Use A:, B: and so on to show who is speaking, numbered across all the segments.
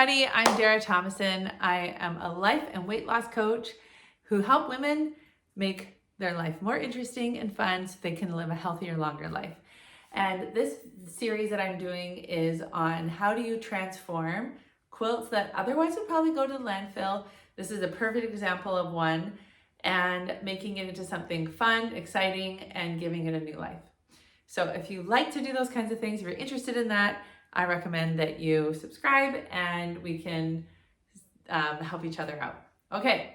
A: everybody, I'm Dara Thomason. I am a life and weight loss coach who help women make their life more interesting and fun so they can live a healthier, longer life. And this series that I'm doing is on how do you transform quilts that otherwise would probably go to the landfill. This is a perfect example of one, and making it into something fun, exciting, and giving it a new life. So if you like to do those kinds of things, if you're interested in that, I recommend that you subscribe and we can help each other out. Okay,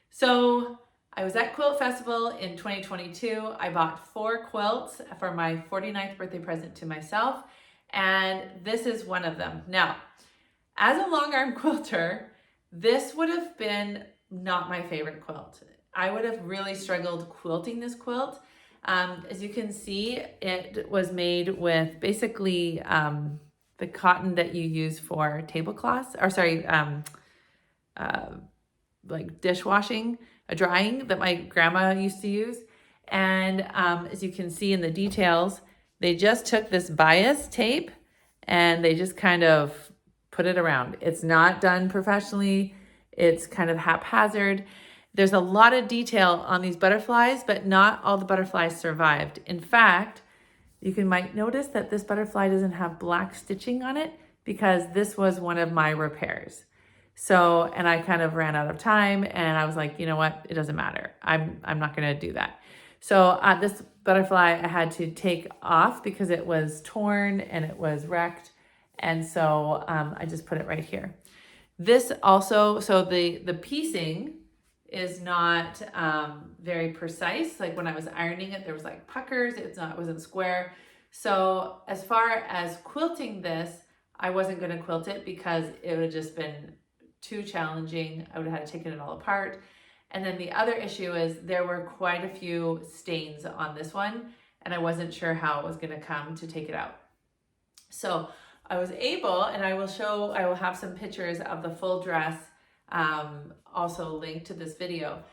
A: so I was at Quilt Festival in 2022. I bought 4 quilts for my 49th birthday present to myself, and this is one of them. Now, as a long arm quilter, this would have been not my favorite quilt. I would have really struggled quilting this quilt. As you can see, it was made with basically the cotton that you use for tablecloths, or sorry, like dishwashing, drying that my grandma used to use. And as you can see in the details, they just took this bias tape and they just kind of put it around. It's not done professionally. It's kind of haphazard. There's a lot of detail on these butterflies, but not all the butterflies survived. In fact, you might notice that this butterfly doesn't have black stitching on it because this was one of my repairs. So, and I kind of ran out of time and I was like, you know what? It doesn't matter. I'm not going to do that. So this butterfly I had to take off because it was torn and it was wrecked. And so I just put it right here. This also, so the piecing is not very precise. Like when I was ironing it, there was like puckers. It wasn't square. So as far as quilting this, I wasn't going to quilt it because it would have just been too challenging. I would have had to take it all apart. And then the other issue is there were quite a few stains on this one, and I wasn't sure how it was going to come to take it out. So I was able, and I will have some pictures of the full dress also linked to this video.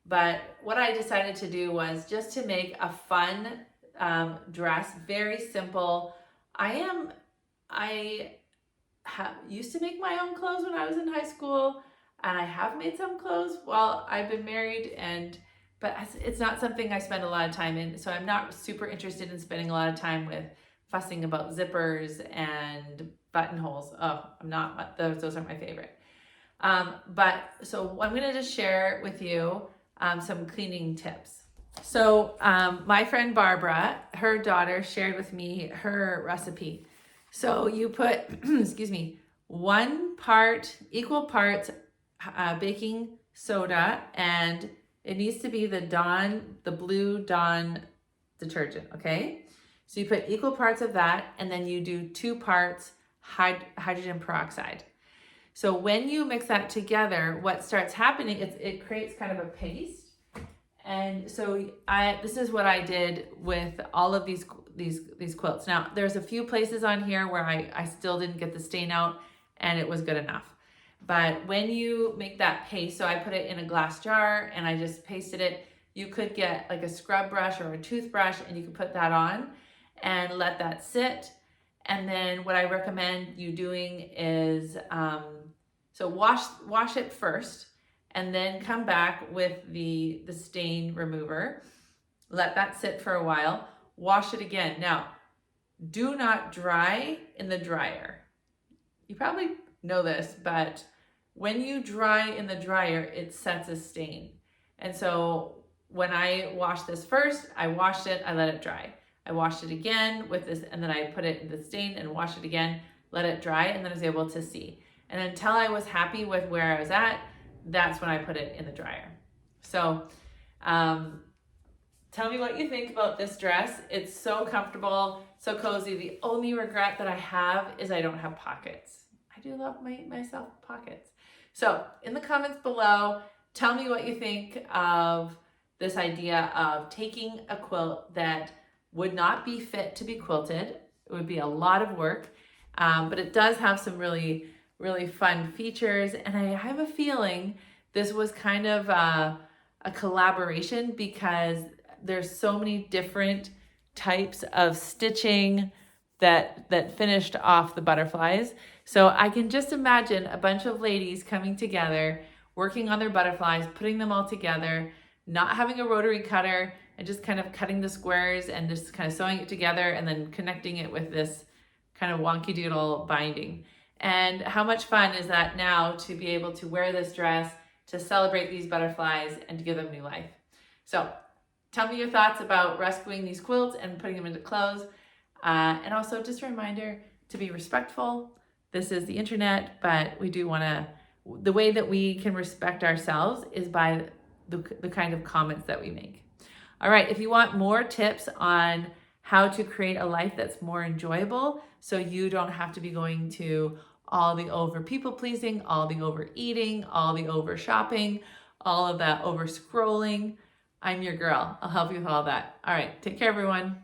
A: But what I decided to do was just to make a fun dress, very simple. I used to make my own clothes when I was in high school, and I have made some clothes while I've been married, but it's not something I spend a lot of time in. So I'm not super interested in spending a lot of time with fussing about zippers and buttonholes. Oh, I'm not, those aren't my favorite. But so I'm going to just share with you some cleaning tips. So my friend Barbara, her daughter, shared with me her recipe. So you put, excuse me, equal parts baking soda, and it needs to be the blue Dawn detergent, okay? So you put equal parts of that, and then you do 2 parts hydrogen peroxide. So when you mix that together, what starts happening is it creates kind of a paste. And so this is what I did with all of these quilts. Now, there's a few places on here where I still didn't get the stain out and it was good enough. But when you make that paste, so I put it in a glass jar and I just pasted it. You could get like a scrub brush or a toothbrush and you can put that on and let that sit. And then what I recommend you doing is, so wash it first and then come back with the stain remover. Let that sit for a while. Wash it again. Now, do not dry in the dryer. You probably know this, but when you dry in the dryer, it sets a stain. And so when I washed this first, I washed it, I let it dry. I washed it again with this, and then I put it in the stain and washed it again, let it dry, and then I was able to see. And until I was happy with where I was at, that's when I put it in the dryer. So tell me what you think about this dress. It's so comfortable, so cozy. The only regret that I have is I don't have pockets. I do love myself pockets. So in the comments below, tell me what you think of this idea of taking a quilt that would not be fit to be quilted. It would be a lot of work, but it does have some really, really fun features. And I have a feeling this was kind of a collaboration because there's so many different types of stitching, that finished off the butterflies. So I can just imagine a bunch of ladies coming together, working on their butterflies, putting them all together, not having a rotary cutter, and just kind of cutting the squares and just kind of sewing it together and then connecting it with this kind of wonky doodle binding. And how much fun is that now to be able to wear this dress, to celebrate these butterflies and to give them new life. So tell me your thoughts about rescuing these quilts and putting them into clothes. And also just a reminder to be respectful. This is the internet, but we do want to, the way that we can respect ourselves is by the kind of comments that we make. All right, if you want more tips on how to create a life that's more enjoyable, so you don't have to be going to all the over people pleasing, all the overeating, all the over shopping, all of that over scrolling, I'm your girl. I'll help you with all that. All right, take care, everyone.